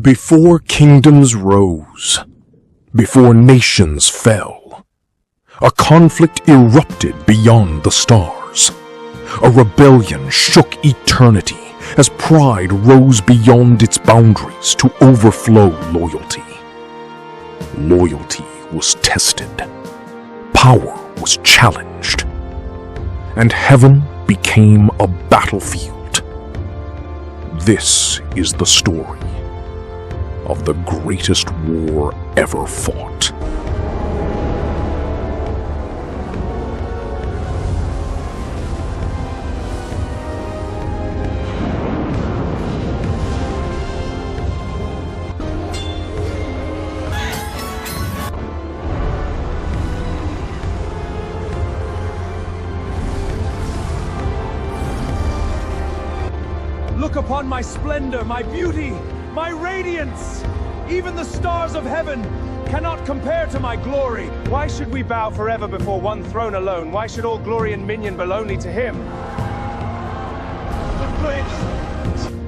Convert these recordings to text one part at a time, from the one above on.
Before kingdoms rose, before nations fell, a conflict erupted beyond the stars. A rebellion shook eternity as pride rose beyond its boundaries to overflow loyalty. Loyalty was tested, power was challenged, and heaven became a battlefield. This is the story of the greatest war ever fought. Look upon my splendor, my beauty, my radiance! Even the stars of heaven cannot compare to my glory. Why should we bow forever before one throne alone? Why should all glory and minion belong only to him?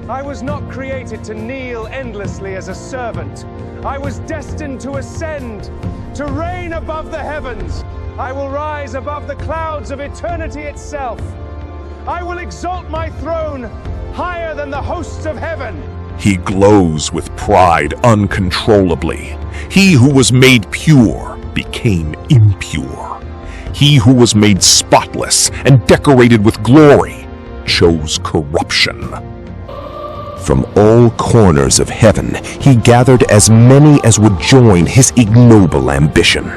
I was not created to kneel endlessly as a servant. I was destined to ascend, to reign above the heavens. I will rise above the clouds of eternity itself. I will exalt my throne higher than the hosts of heaven. He glows with pride uncontrollably. He who was made pure became impure. He who was made spotless and decorated with glory chose corruption. From all corners of heaven, he gathered as many as would join his ignoble ambition.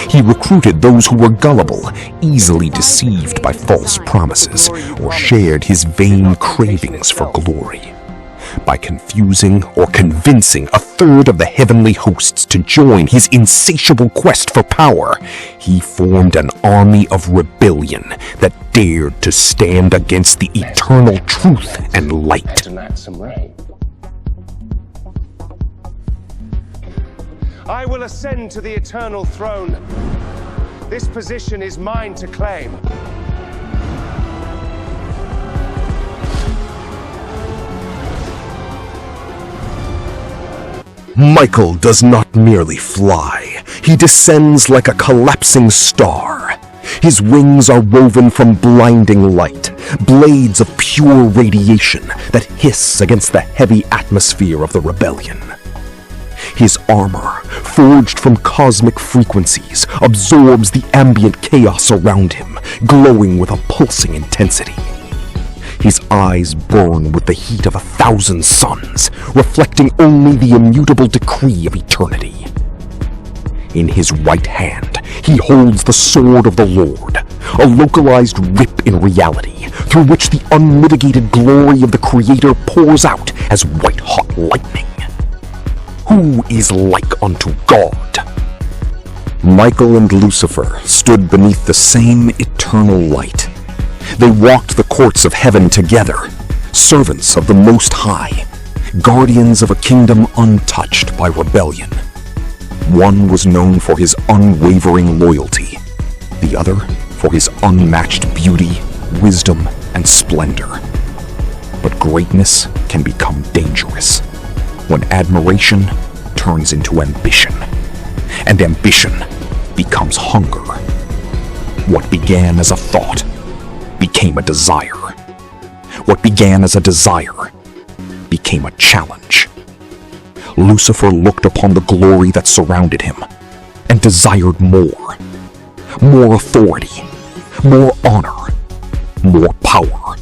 He recruited those who were gullible, easily deceived by false promises, or shared his vain cravings for glory. By confusing or convincing a third of the heavenly hosts to join his insatiable quest for power, he formed an army of rebellion that dared to stand against the eternal truth and light. I will ascend to the eternal throne. This position is mine to claim. Michael does not merely fly. He descends like a collapsing star. His wings are woven from blinding light, blades of pure radiation that hiss against the heavy atmosphere of the rebellion. His armor, forged from cosmic frequencies, absorbs the ambient chaos around him, glowing with a pulsing intensity. His eyes burn with the heat of 1,000 suns, reflecting only the immutable decree of eternity. In his right hand, he holds the sword of the Lord, a localized rip in reality, through which the unmitigated glory of the Creator pours out as white-hot lightning. Who is like unto God? Michael and Lucifer stood beneath the same eternal light. They walked the courts of heaven together, servants of the Most High, guardians of a kingdom untouched by rebellion. One was known for his unwavering loyalty, the other for his unmatched beauty, wisdom, and splendor. But greatness can become dangerous when admiration turns into ambition, and ambition becomes hunger. What began as a thought became a desire. What began as a desire became a challenge. Lucifer looked upon the glory that surrounded him and desired more. More authority, more honor, more power.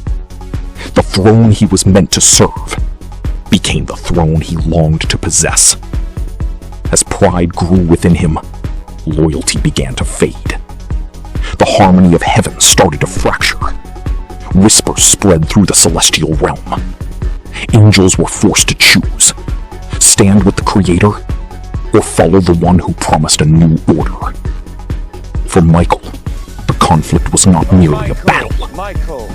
The throne he was meant to serve became the throne he longed to possess. As pride grew within him, loyalty began to fade. The harmony of heaven started to fracture. Whispers spread through the celestial realm. Angels were forced to choose: stand with the Creator or follow the one who promised a new order. For Michael, the conflict was not merely a battle. Michael,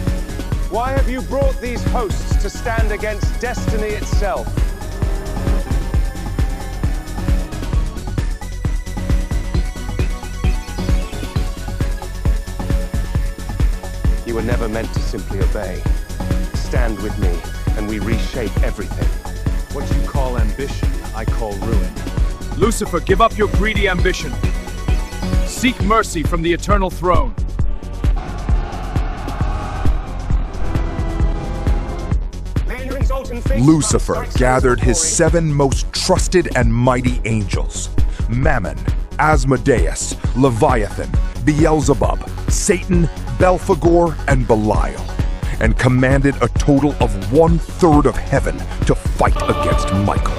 why have you brought these hosts to stand against destiny itself? You were never meant to simply obey. Stand with me, and we reshape everything. What you call ambition, I call ruin. Lucifer, give up your greedy ambition. Seek mercy from the eternal throne. Lucifer gathered his 7 most trusted and mighty angels: Mammon, Asmodeus, Leviathan, Beelzebub, Satan, Belphegor, and Belial, and commanded a total of 1/3 of heaven to fight against Michael.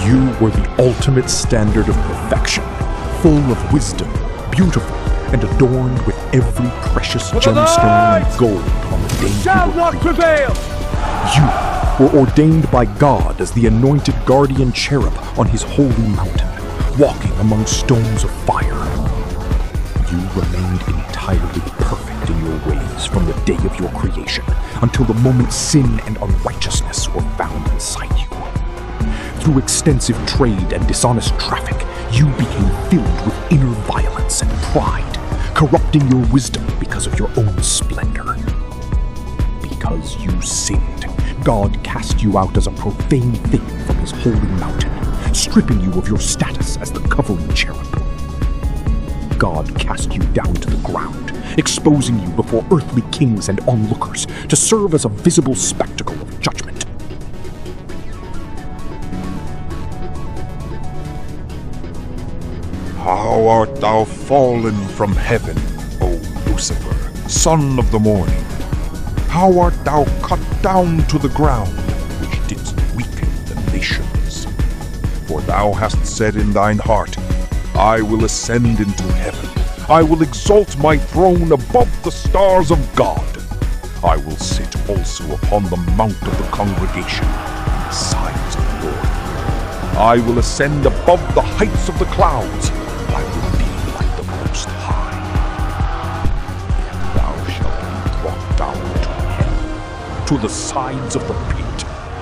You were the ultimate standard of perfection, full of wisdom, beautiful, and adorned with every precious gemstone and gold on the day Shall you were not created. prevail! You were ordained by God as the anointed guardian cherub on his holy mountain, walking among stones of fire. You remained entirely perfect in your ways from the day of your creation until the moment sin and unrighteousness were found inside you. Through extensive trade and dishonest traffic, you became filled with inner violence and pride, corrupting your wisdom because of your own splendor. Because you sinned, God cast you out as a profane thing from his holy mountain, stripping you of your status as the covering cherub. God cast you down to the ground, exposing you before earthly kings and onlookers to serve as a visible spectacle of judgment. How art thou fallen from heaven, O Lucifer, son of the morning? How art thou cut down to the ground, which didst weaken the nations? For thou hast said in thine heart, I will ascend into heaven. I will exalt my throne above the stars of God. I will sit also upon the mount of the congregation, in the sides of the Lord. I will ascend above the heights of the clouds. I will be like the Most High. Thou shalt be brought down to hell, to the sides of the pit.